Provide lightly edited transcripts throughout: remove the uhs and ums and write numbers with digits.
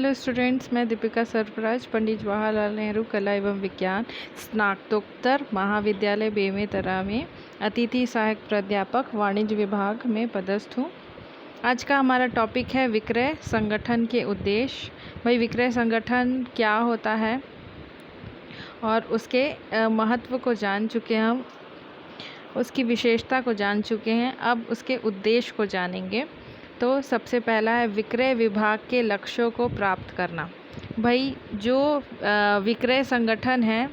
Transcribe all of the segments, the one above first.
Hello students, मैं दीपिका सरफराज, पंडित जवाहरलाल नेहरू कला एवं विज्ञान स्नातकोत्तर महाविद्यालय बेमेतरा में अतिथि सहायक प्राध्यापक वाणिज्य विभाग में पदस्थ हूँ। आज का हमारा टॉपिक है विक्रय संगठन के उद्देश्य। भाई, विक्रय संगठन क्या होता है और उसके महत्व को जान चुके हैं हम, उसकी विशेषता को जान चुके हैं। अब उसके उद्देश्य को जानेंगे। तो सबसे पहला है विक्रय विभाग के लक्ष्यों को प्राप्त करना। भाई, जो विक्रय संगठन है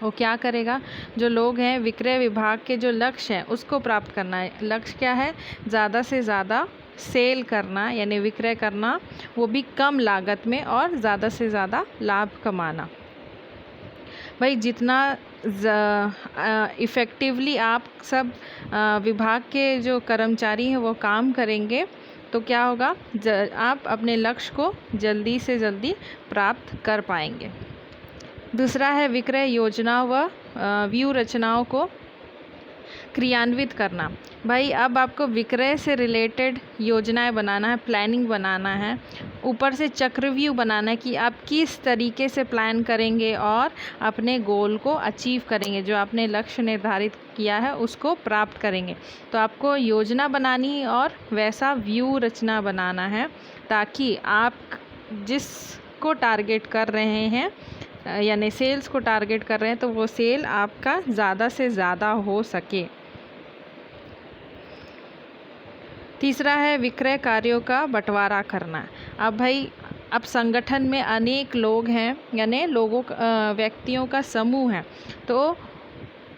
वो क्या करेगा, जो लोग हैं विक्रय विभाग के जो लक्ष्य हैं उसको प्राप्त करना है। लक्ष्य क्या है? ज़्यादा से ज़्यादा सेल करना, यानी विक्रय करना, वो भी कम लागत में और ज़्यादा से ज़्यादा लाभ कमाना। भाई, जितना इफ़ेक्टिवली आप सब विभाग के जो कर्मचारी हैं वो काम करेंगे तो क्या होगा, आप अपने लक्ष्य को जल्दी से जल्दी प्राप्त कर पाएंगे। दूसरा है विक्रय योजना व व्यू रचनाओं को क्रियान्वित करना। भाई, अब आपको विक्रय से रिलेटेड योजनाएं बनाना है, प्लानिंग बनाना है, ऊपर से चक्रव्यूह बनाना है कि आप किस तरीके से प्लान करेंगे और अपने गोल को अचीव करेंगे, जो आपने लक्ष्य निर्धारित किया है उसको प्राप्त करेंगे। तो आपको योजना बनानी और वैसा व्यू रचना बनाना है ताकि आप जिसको टारगेट कर रहे हैं, यानी सेल्स को टारगेट कर रहे हैं, तो वो सेल आपका ज़्यादा से ज़्यादा हो सके। तीसरा है विक्रय कार्यों का बंटवारा करना। अब भाई, अब संगठन में अनेक लोग हैं, यानी व्यक्तियों का समूह है, तो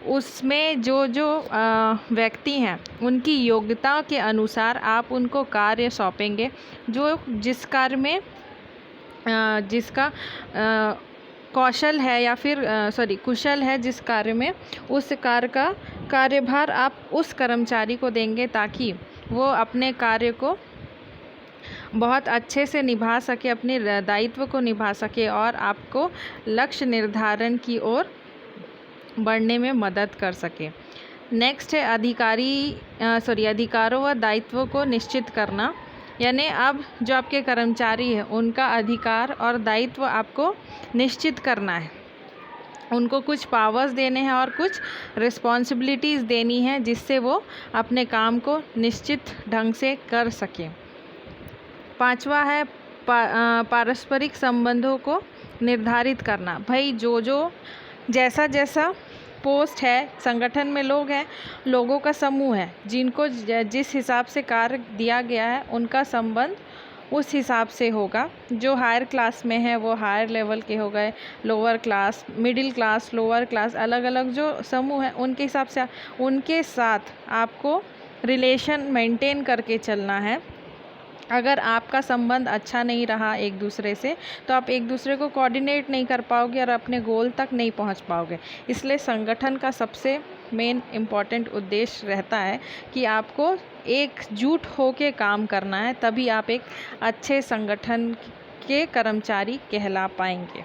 उसमें जो व्यक्ति हैं उनकी योग्यता के अनुसार आप उनको कार्य सौंपेंगे। जिस कार्य में जिसका कौशल है या फिर कुशल है जिस कार्य में, उस कार्य का कार्यभार आप उस कर्मचारी को देंगे ताकि वो अपने कार्य को बहुत अच्छे से निभा सके, अपने दायित्व को निभा सके और आपको लक्ष्य निर्धारण की ओर बढ़ने में मदद कर सके। नेक्स्ट है अधिकारों व दायित्वों को निश्चित करना। यानी अब जो आपके कर्मचारी हैं उनका अधिकार और दायित्व आपको निश्चित करना है, उनको कुछ पावर्स देने हैं और कुछ रिस्पॉन्सिबिलिटीज़ देनी है जिससे वो अपने काम को निश्चित ढंग से कर सकें। पांचवा है पारस्परिक संबंधों को निर्धारित करना। भाई, जैसा पोस्ट है, संगठन में लोग हैं, लोगों का समूह है, जिनको जिस हिसाब से कार्य दिया गया है उनका संबंध उस हिसाब से होगा। जो हायर क्लास में है वो हायर लेवल के हो गए, lower class, middle class, lower class, अलग अलग जो समूह हैं उनके हिसाब से उनके साथ आपको रिलेशन मेंटेन करके चलना है। अगर आपका संबंध अच्छा नहीं रहा एक दूसरे से, तो आप एक दूसरे को कोऑर्डिनेट नहीं कर पाओगे और अपने गोल तक नहीं पहुंच पाओगे। इसलिए संगठन का सबसे मेन इम्पॉर्टेंट उद्देश्य रहता है कि आपको एकजुट होकर काम करना है, तभी आप एक अच्छे संगठन के कर्मचारी कहला पाएंगे।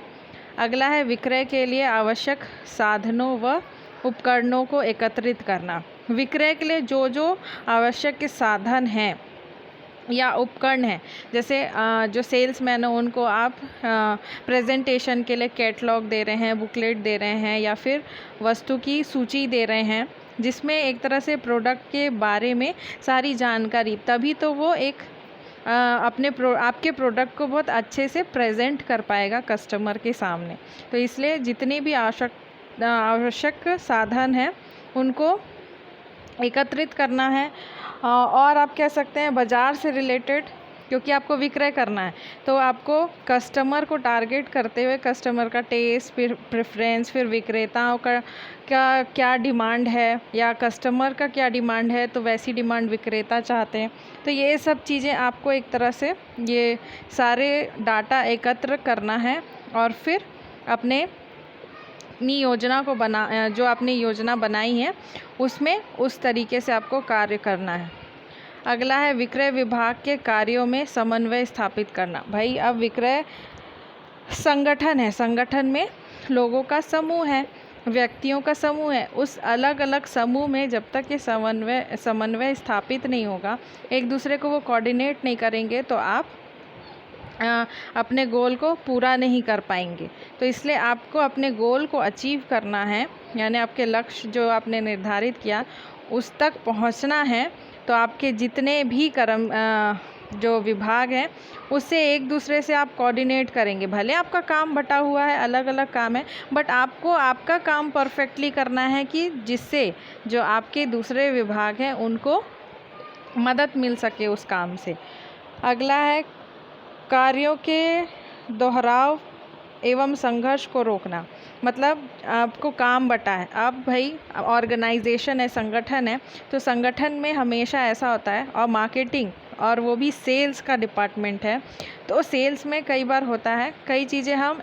अगला है विक्रय के लिए आवश्यक साधनों व उपकरणों को एकत्रित करना। विक्रय के लिए जो आवश्यक साधन हैं या उपकरण है, जैसे जो सेल्समैन है उनको आप प्रेजेंटेशन के लिए कैटलॉग दे रहे हैं, बुकलेट दे रहे हैं या फिर वस्तु की सूची दे रहे हैं जिसमें एक तरह से प्रोडक्ट के बारे में सारी जानकारी, तभी तो वो एक आपके प्रोडक्ट को बहुत अच्छे से प्रेजेंट कर पाएगा कस्टमर के सामने। तो इसलिए जितने भी आवश्यक साधन हैं उनको एकत्रित करना है। और आप कह सकते हैं बाज़ार से रिलेटेड, क्योंकि आपको विक्रय करना है तो आपको कस्टमर को टारगेट करते हुए कस्टमर का टेस्ट, फिर प्रेफरेंस, फिर विक्रेताओं का क्या डिमांड है या कस्टमर का क्या डिमांड है, तो वैसी डिमांड विक्रेता चाहते हैं। तो ये सब चीज़ें आपको एक तरह से ये सारे डाटा एकत्र करना है और फिर अपनी योजना को जो आपने योजना बनाई है उसमें उस तरीके से आपको कार्य करना है। अगला है विक्रय विभाग के कार्यों में समन्वय स्थापित करना। भाई, अब विक्रय संगठन है, संगठन में लोगों का समूह है, व्यक्तियों का समूह है। उस अलग अलग समूह में जब तक ये समन्वय स्थापित नहीं होगा, एक दूसरे को वो कोऑर्डिनेट नहीं करेंगे, तो आप अपने गोल को पूरा नहीं कर पाएंगे। तो इसलिए आपको अपने गोल को अचीव करना है, यानी आपके लक्ष्य जो आपने निर्धारित किया उस तक पहुंचना है। तो आपके जितने भी जो विभाग हैं उससे एक दूसरे से आप कोऑर्डिनेट करेंगे। भले आपका काम बटा हुआ है, अलग अलग काम है, बट आपको आपका काम परफेक्टली करना है कि जिससे जो आपके दूसरे विभाग हैं उनको मदद मिल सके उस काम से। अगला है कार्यों के दोहराव एवं संघर्ष को रोकना। मतलब आपको काम बटा है, अब भाई ऑर्गेनाइजेशन है, संगठन है, तो संगठन में हमेशा ऐसा होता है, और मार्केटिंग और वो भी सेल्स का डिपार्टमेंट है, तो सेल्स में कई बार होता है कई चीज़ें हम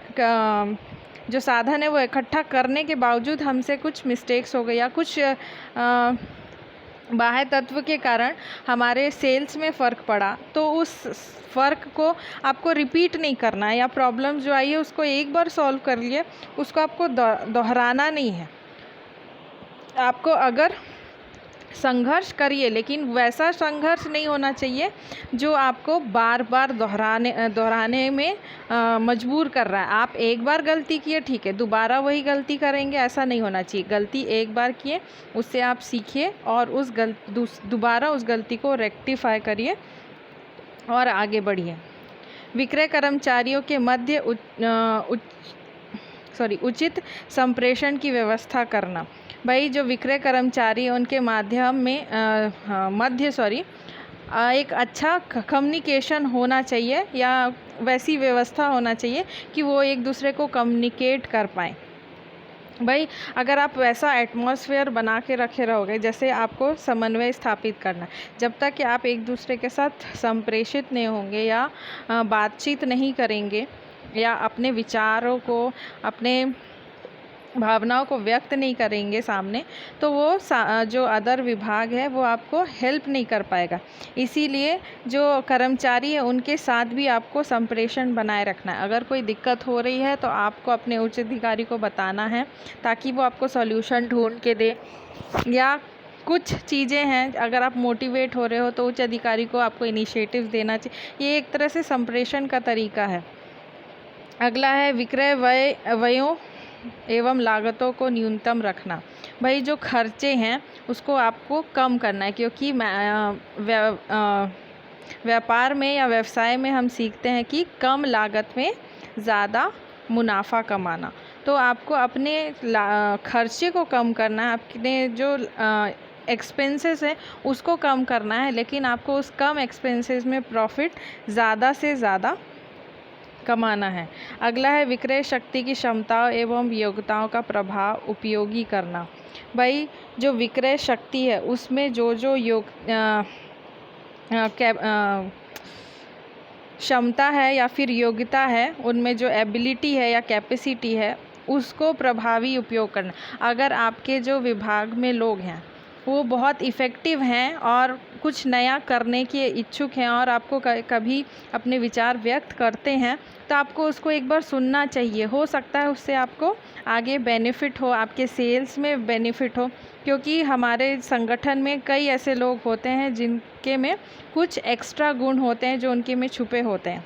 जो साधन है वो इकट्ठा करने के बावजूद हमसे कुछ मिस्टेक्स हो गए या कुछ बाह्य तत्व के कारण हमारे सेल्स में फ़र्क पड़ा, तो उस फ़र्क को आपको रिपीट नहीं करना है, या प्रॉब्लम जो आई है उसको एक बार सॉल्व कर लिए, उसको आपको दोहराना नहीं है। आपको अगर संघर्ष करिए, लेकिन वैसा संघर्ष नहीं होना चाहिए जो आपको बार बार दोहराने में मजबूर कर रहा है। आप एक बार गलती किए, ठीक है, दोबारा वही गलती करेंगे, ऐसा नहीं होना चाहिए। गलती एक बार किए, उससे आप सीखिए और दोबारा उस गलती को रेक्टिफाई करिए और आगे बढ़िए। विक्रय कर्मचारियों के मध्य उचित संप्रेषण की व्यवस्था करना। भाई जो विक्रय कर्मचारी उनके माध्यम में एक अच्छा कम्युनिकेशन होना चाहिए, या वैसी व्यवस्था होना चाहिए कि वो एक दूसरे को कम्युनिकेट कर पाएँ। भाई अगर आप वैसा एटमॉस्फेयर बना के रखे रहोगे, जैसे आपको समन्वय स्थापित करना, जब तक कि आप एक दूसरे के साथ संप्रेषित नहीं होंगे या बातचीत नहीं करेंगे या अपने विचारों को, अपने भावनाओं को व्यक्त नहीं करेंगे सामने, तो वो जो अदर विभाग है वो आपको हेल्प नहीं कर पाएगा। इसीलिए जो कर्मचारी है उनके साथ भी आपको संप्रेषण बनाए रखना है। अगर कोई दिक्कत हो रही है तो आपको अपने उच्च अधिकारी को बताना है ताकि वो आपको सॉल्यूशन ढूंढ के दे, या कुछ चीज़ें हैं अगर आप मोटिवेट हो रहे हो तो उच्च अधिकारी को आपको इनिशिएटिव देना चाहिए। ये एक तरह से संप्रेषण का तरीका है। अगला है विक्रय व्ययों एवं लागतों को न्यूनतम रखना। भाई जो खर्चे हैं उसको आपको कम करना है, क्योंकि व्यापार में या व्यवसाय में हम सीखते हैं कि कम लागत में ज़्यादा मुनाफा कमाना। तो आपको अपने खर्चे को कम करना है, अपने जो एक्सपेंसेस है उसको कम करना है, लेकिन आपको उस कम एक्सपेंसेस में प्रॉफिट ज़्यादा से ज़्यादा कमाना है। अगला है विक्रय शक्ति की क्षमताओं एवं योग्यताओं का प्रभाव उपयोगी करना। भाई जो विक्रय शक्ति है उसमें जो क्षमता है या फिर योग्यता है, उनमें जो एबिलिटी है या कैपेसिटी है उसको प्रभावी उपयोग करना। अगर आपके जो विभाग में लोग हैं वो बहुत इफ़ेक्टिव हैं और कुछ नया करने के इच्छुक हैं और आपको कभी अपने विचार व्यक्त करते हैं, तो आपको उसको एक बार सुनना चाहिए। हो सकता है उससे आपको आगे बेनिफिट हो, आपके सेल्स में बेनिफिट हो, क्योंकि हमारे संगठन में कई ऐसे लोग होते हैं जिनके में कुछ एक्स्ट्रा गुण होते हैं जो उनके में छुपे होते हैं।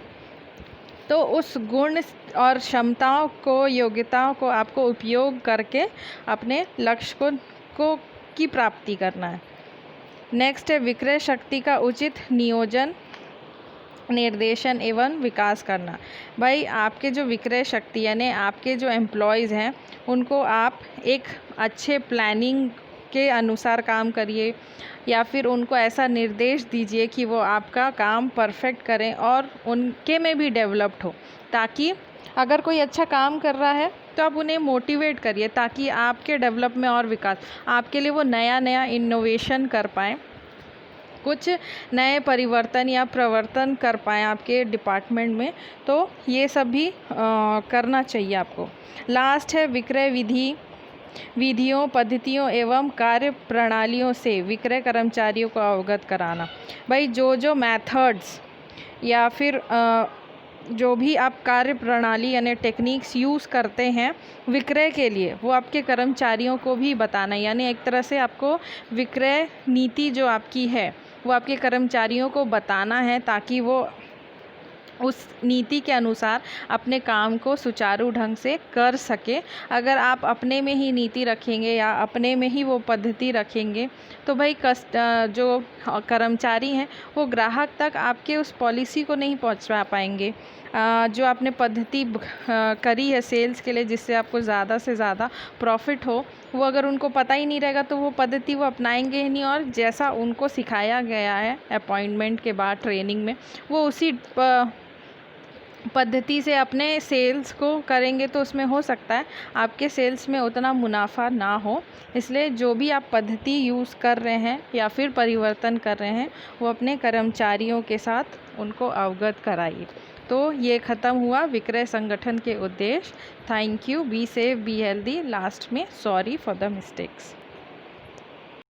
तो उस गुण और क्षमताओं को, योग्यताओं को आपको उपयोग करके अपने लक्ष्य की प्राप्ति करना है। नेक्स्ट है विक्रय शक्ति का उचित नियोजन, निर्देशन एवं विकास करना। भाई आपके जो विक्रय शक्ति यानी आपके जो एम्प्लॉयज़ हैं उनको आप एक अच्छे प्लानिंग के अनुसार काम करिए, या फिर उनको ऐसा निर्देश दीजिए कि वो आपका काम परफेक्ट करें और उनके में भी डेवलप्ड हो, ताकि अगर कोई अच्छा काम कर रहा है तो आप उन्हें मोटिवेट करिए ताकि आपके डेवलप में और विकास, आपके लिए वो नया इनोवेशन कर पाएँ, कुछ नए परिवर्तन या प्रवर्तन कर पाएँ आपके डिपार्टमेंट में। तो ये सब भी करना चाहिए आपको। लास्ट है विक्रय विधियों, पद्धतियों एवं कार्य प्रणालियों से विक्रय कर्मचारियों को अवगत कराना। भाई जो मेथड्स या फिर जो भी आप कार्य प्रणाली यानी टेक्निक्स यूज़ करते हैं विक्रय के लिए, वो आपके कर्मचारियों को भी बताना। यानी एक तरह से आपको विक्रय नीति जो आपकी है वो आपके कर्मचारियों को बताना है, ताकि वो उस नीति के अनुसार अपने काम को सुचारू ढंग से कर सके। अगर आप अपने में ही नीति रखेंगे या अपने में ही वो पद्धति रखेंगे तो भाई जो कर्मचारी हैं वो ग्राहक तक आपके उस पॉलिसी को नहीं पहुंचा पाएंगे। जो आपने पद्धति करी है सेल्स के लिए जिससे आपको ज़्यादा से ज़्यादा प्रॉफिट हो, वो अगर उनको पता ही नहीं रहेगा तो वो पद्धति वो अपनाएंगे ही नहीं, और जैसा उनको सिखाया गया है अपॉइंटमेंट के बाद ट्रेनिंग में वो उसी पद्धति से अपने सेल्स को करेंगे तो उसमें हो सकता है आपके सेल्स में उतना मुनाफा ना हो। इसलिए जो भी आप पद्धति यूज़ कर रहे हैं या फिर परिवर्तन कर रहे हैं वो अपने कर्मचारियों के साथ उनको अवगत कराइए। तो ये ख़त्म हुआ विक्रय संगठन के उद्देश्य। Thank you. Be safe, be healthy. Last में सॉरी फॉर द मिस्टेक्स।